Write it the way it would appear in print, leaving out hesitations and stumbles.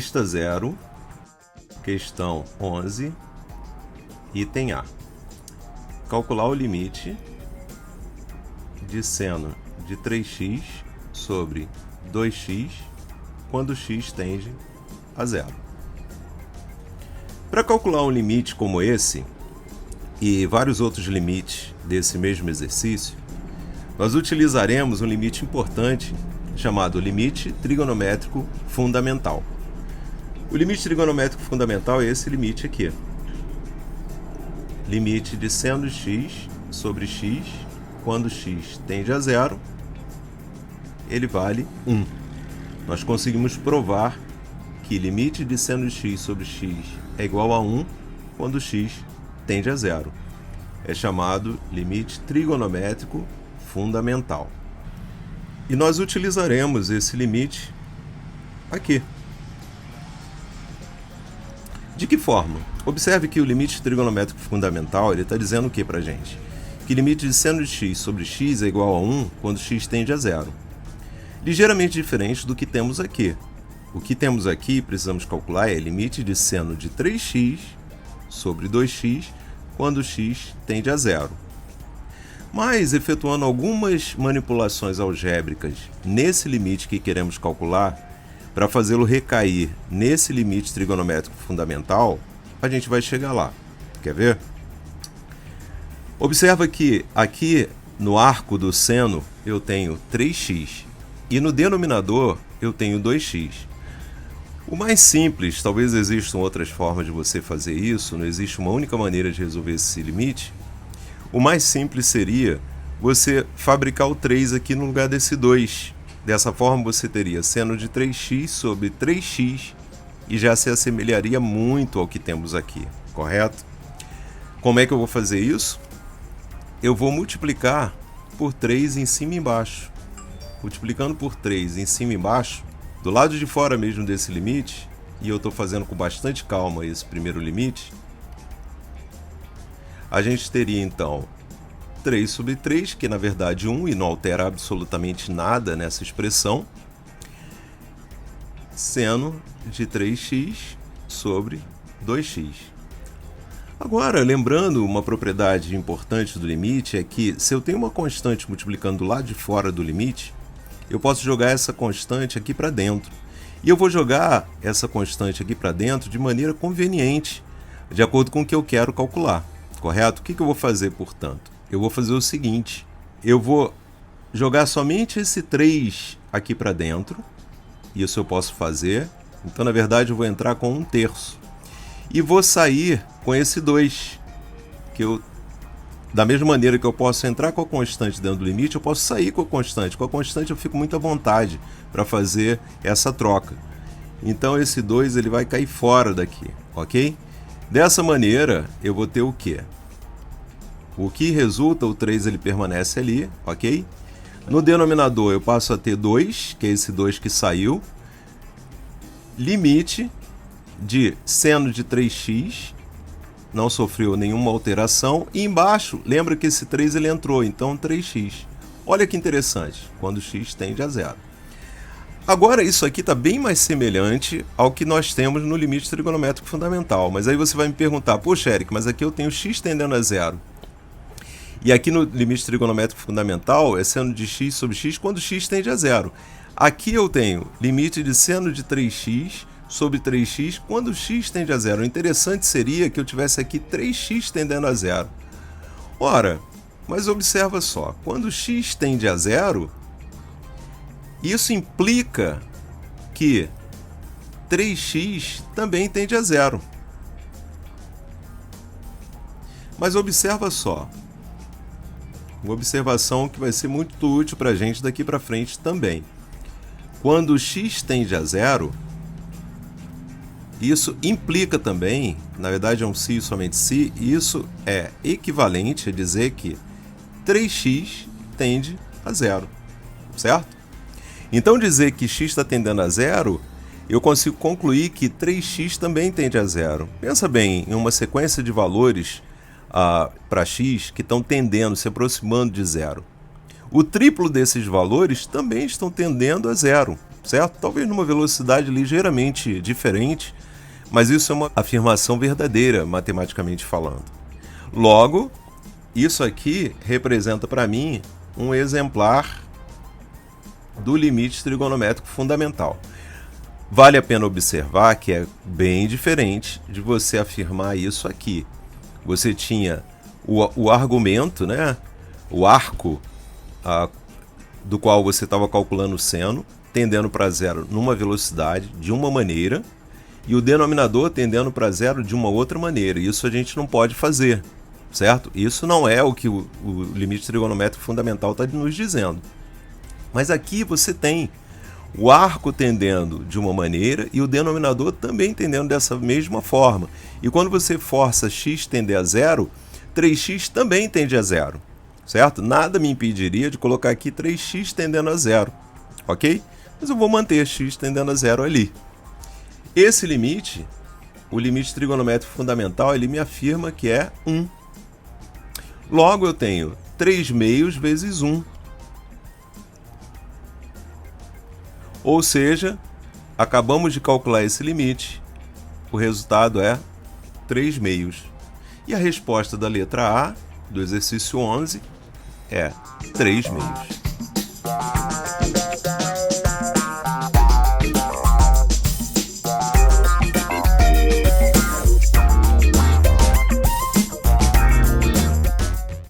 Pista 0, questão 11, item A. Calcular o limite de seno de 3x sobre 2x quando x tende a zero. Para calcular um limite como esse e vários outros limites desse mesmo exercício, nós utilizaremos um limite importante chamado limite trigonométrico fundamental. O limite trigonométrico fundamental é esse limite aqui. Limite de seno de x sobre x, quando x tende a zero, ele vale 1. Nós conseguimos provar que limite de seno de x sobre x é igual a 1 quando x tende a zero. É chamado limite trigonométrico fundamental. E nós utilizaremos esse limite aqui. De que forma? Observe que o limite trigonométrico fundamental está dizendo o que para a gente? Que limite de seno de x sobre x é igual a 1 quando x tende a zero. Ligeiramente diferente do que temos aqui. O que temos aqui, precisamos calcular, é limite de seno de 3x sobre 2x quando x tende a zero. Mas, efetuando algumas manipulações algébricas nesse limite que queremos calcular, para fazê-lo recair nesse limite trigonométrico fundamental, a gente vai chegar lá. Quer ver? Observa que aqui no arco do seno eu tenho 3x e no denominador eu tenho 2x. O mais simples, talvez existam outras formas de você fazer isso, não existe uma única maneira de resolver esse limite. O mais simples seria você fabricar o 3 aqui no lugar desse 2. Dessa forma você teria seno de 3x sobre 3x e já se assemelharia muito ao que temos aqui, correto? Como é que eu vou fazer isso? Eu vou multiplicar por 3 em cima e embaixo. Multiplicando por 3 em cima e embaixo, do lado de fora mesmo desse limite, e eu estou fazendo com bastante calma esse primeiro limite, a gente teria então 3 sobre 3, que é na verdade 1 e não altera absolutamente nada nessa expressão, seno de 3x sobre 2x. Agora, lembrando, uma propriedade importante do limite é que se eu tenho uma constante multiplicando do lado de fora do limite, eu posso jogar essa constante aqui para dentro. E eu vou jogar essa constante aqui para dentro de maneira conveniente, de acordo com o que eu quero calcular. Correto? O que eu vou fazer, portanto? Eu vou fazer o seguinte, eu vou jogar somente esse 3 aqui para dentro, isso eu posso fazer, então na verdade eu vou entrar com 1/3, e vou sair com esse 2, que eu, da mesma maneira que eu posso entrar com a constante dentro do limite, eu posso sair com a constante eu fico muito à vontade para fazer essa troca. Então esse 2 ele vai cair fora daqui, ok? Dessa maneira eu vou ter o quê? O que resulta, o 3 ele permanece ali, ok? No denominador eu passo a ter 2, que é esse 2 que saiu. Limite de seno de 3x, não sofreu nenhuma alteração. E embaixo, lembra que esse 3 ele entrou, então 3x. Olha que interessante, quando x tende a zero. Agora isso aqui está bem mais semelhante ao que nós temos no limite trigonométrico fundamental. Mas aí você vai me perguntar, poxa Eric, mas aqui eu tenho x tendendo a zero. E aqui no limite trigonométrico fundamental é seno de x sobre x quando x tende a zero. Aqui eu tenho limite de seno de 3x sobre 3x quando x tende a zero. O interessante seria que eu tivesse aqui 3x tendendo a zero. Ora, mas observa só, quando x tende a zero, isso implica que 3x também tende a zero. Mas observa só, uma observação que vai ser muito útil para a gente daqui para frente também. Quando x tende a zero, isso implica também, na verdade é um se e somente se, isso é equivalente a dizer que 3x tende a zero, certo? Então dizer que x está tendendo a zero, eu consigo concluir que 3x também tende a zero. Pensa bem, em uma sequência de valores para x que estão tendendo, se aproximando de zero. O triplo desses valores também estão tendendo a zero. certo? Talvez numa velocidade ligeiramente diferente, mas isso é uma afirmação verdadeira, matematicamente falando. Logo, isso aqui representa para mim um exemplar do limite trigonométrico fundamental. Vale a pena observar que é bem diferente de você afirmar isso aqui. Você tinha o argumento, né? O arco do qual você estava calculando o seno, tendendo para zero numa velocidade de uma maneira, e o denominador tendendo para zero de uma outra maneira. Isso a gente não pode fazer, certo? Isso não é o que o limite trigonométrico fundamental está nos dizendo. Mas aqui você tem o arco tendendo de uma maneira e o denominador também tendendo dessa mesma forma. E quando você força x tender a zero, 3x também tende a zero, certo? Nada me impediria de colocar aqui 3x tendendo a zero, ok? Mas eu vou manter x tendendo a zero ali. Esse limite, o limite trigonométrico fundamental, ele me afirma que é 1. Logo eu tenho 3 meios vezes 1. Ou seja, acabamos de calcular esse limite, o resultado é 3 meios. E a resposta da letra A, do exercício 11, é 3 meios.